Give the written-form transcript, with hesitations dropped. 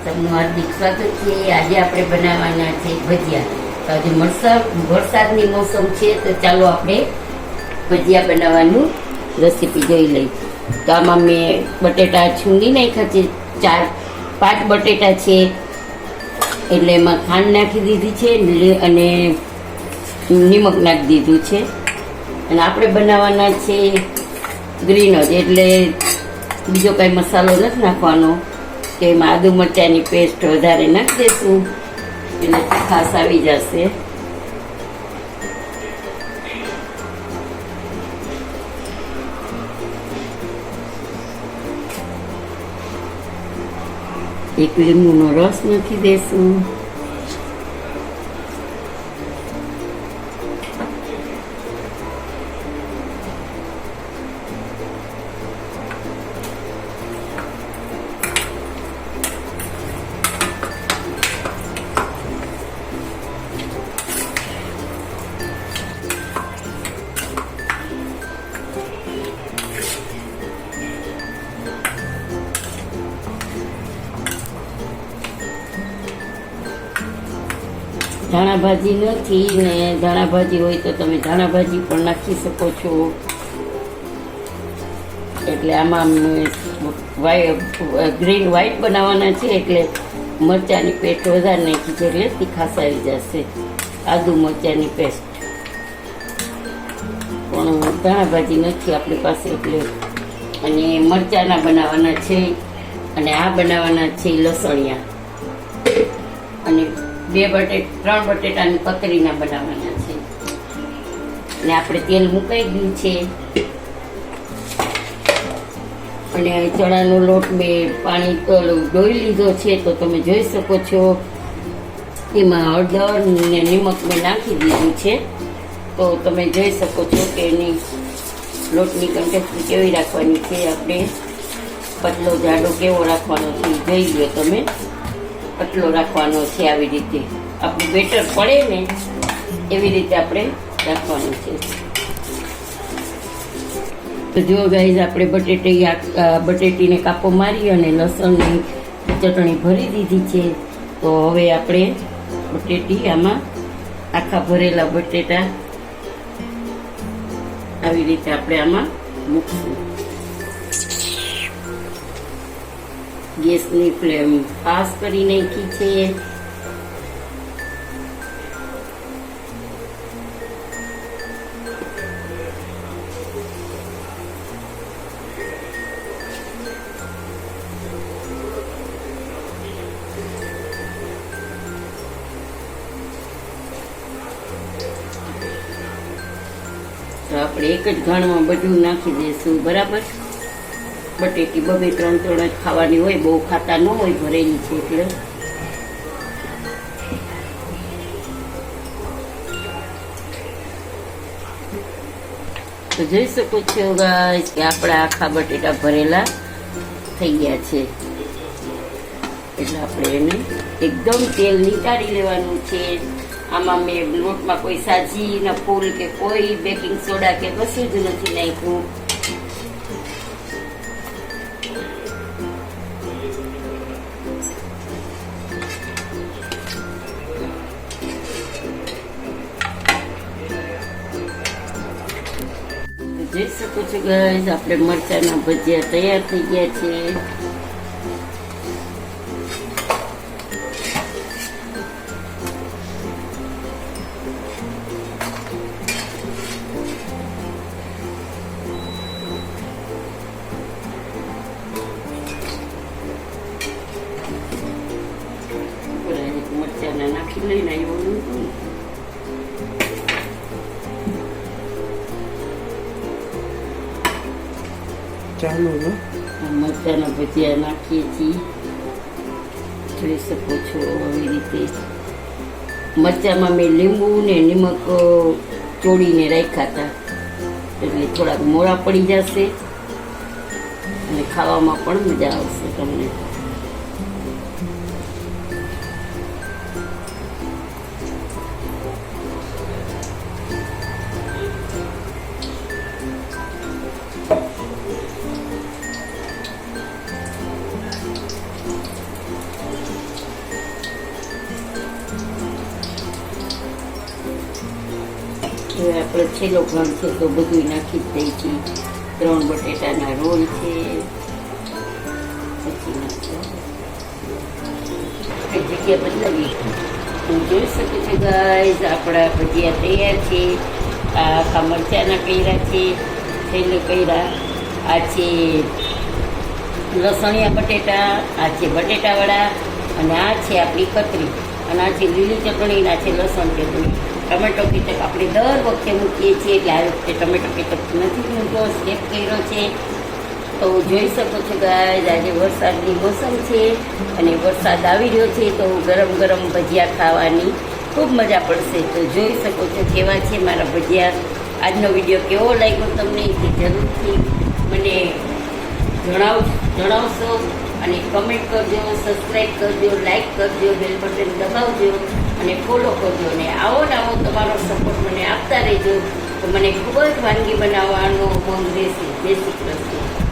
તમને હાર્દિક સ્વાગત છે। આજે આપણે બનાવવાના છે ભજીયા। તો આજે વરસાદની મોસમ છે, તો ચાલો આપણે ભજીયા બનાવવાનું રેસીપી જોઈ લઈએ। તો આમાં મેં બટેટા છૂંદી નાખ્યા છે, 4-5 બટેટા છે, એટલે એમાં ખાંડ નાખી દીધી છે અને નિમક નાખી દીધું છે। અને આપણે બનાવવાના છે ગ્રીન જ, એટલે બીજો કાંઈ મસાલો નથી નાખવાનો, કે એમાં આદુ મરચાંની પેસ્ટ વધારે નાખી દઈશું એટલે ખાસ આવી જશે। એક લીંબુનો રસ નાખી દઈશું। ધાણા ભાજી નથી ને ધાણા ભાજી હોય તો તમે ધાણા ભાજી પણ નાખી શકો છો। એટલે આમાં ગ્રીન વ્હાઈટ બનાવવાના છે, એટલે મરચાંની પેસ્ટ વધારે નાખી છે, એટલે તીખાસ આવી જશે। આદુ મરચાંની પેસ્ટ પણ ધાણા ભાજી નથી આપણી પાસે, એટલે અને મરચાંના બનાવવાના છે, અને આ બનાવવાના છે લસણિયા, અને 3 બટેટાની કતરીના બનાવવાના છે। અને આપણે તેલ મુકાઈ ગયું છે, અને ચણાનો લોટ મેં પાણી ધોઈ લીધો છે, તો તમે જોઈ શકો છો એમાં હળદર ને નિમક મેં નાખી દીધું છે। તો તમે જોઈ શકો છો કે એની લોટની કન્સિસ્ટન્સી કેવી રાખવાની છે, આપણે પતલો જાડો કેવો રાખવાનો છે જોઈ લો તમે। પતલો રાખવાનો છે, આવી રીતે આપણું બેટર પડે ને એવી રીતે આપણે રાખવાનું છે। તો જો ગાઈઝ, આપણે બટેટીને કાપો મારી અને લસણની ચટણી ભરી દીધી છે। તો હવે આપણે બટેટી આમાં આખા ભરેલા બટેટા આવી રીતે આપણે આમાં મૂકશું। ગેસની ફ્લેમ ફાસ્ટ કરી નાખી છે। તો આપણે એક જ ઘાણમાં બધું નાખી દઈશું, બરાબર। બટેટી 2-3 જ ખાવાની હોય, બહુ ખાતા ન હોય, ભરેલી છે એટલે। તો જોઈ શકો છો ગાઈસ કે આપણા આખા બટેટા ભરેલા થઈ ગયા છે, એટલે આપણે એને એકદમ તેલ નીકાળી લેવાનું છે। આમાં મેં લોટમાં કોઈ સાજીના ફૂલ કે કોઈ બેકિંગ સોડા કે કશું જ નથી નાખ્યું। જોઈ શકો છો ગાઈસ, આપણે મરચાંના ભજીયા તૈયાર થઈ ગયા છે। મરચાંના નાખી લઈને આવ્યું, ચાલો મરચાંના ભજીયા નાખીએ છીએ, જોઈ શકો છો આવી રીતે। મરચાંમાં મેં લીંબુ ને નિમક ચોળીને રાખ્યા હતા, એટલે થોડાક મોડા પડી જશે અને ખાવામાં પણ મજા આવશે તમને। આપણે છેલ્લો ભાગ છે તો બધું નાખી જ દઈ છીએ. 3 બટેટાના રોલ છે. પછી જગ્યા બદલાવી હું જોઈ શકું છું ગાઈઝ આપણા ભજીયા તૈયાર છે. આ આખા મરચાંના કર્યા છે, થેલો કર્યા. આ છે લસણિયા બટેટા, આ છે બટેટાવાળા, અને આ છે આપણી કતરી, અને આ છે લીલી ચટણી, આ છે લસણ ચટણી. ટમેટો કેચપ આપણે દર વખતે મૂકીએ છીએ, એટલે આ વખતે ટમેટો કેચપ નથી મૂક્યો, સ્ટેપ કર્યો છે. તો જોઈ શકો છો ગાઈઝ આજે વરસાદની મોસમ છે અને વરસાદ આવી રહ્યો છે, તો ગરમ ગરમ ભજીયા ખાવાની ખૂબ મજા પડશે. તો જોઈ શકો છો કેવા છે મારા ભજીયા. આજનો વિડીયો કેવો લાગ્યો તમને તે જરૂરથી મને જણાવશો, અને કમેન્ટ કરજો, સબસ્ક્રાઈબ કરજો, લાઈક કરજો, બેલ બટન દબાવજો અને ફોલો કરજો. અને આવો ને આવો તમારો સપોર્ટ મને આપતા રહેજો, તો મને ખૂબ જ વાનગી બનાવવાનો મન રહેશે. જય શ્રી કૃષ્ણ.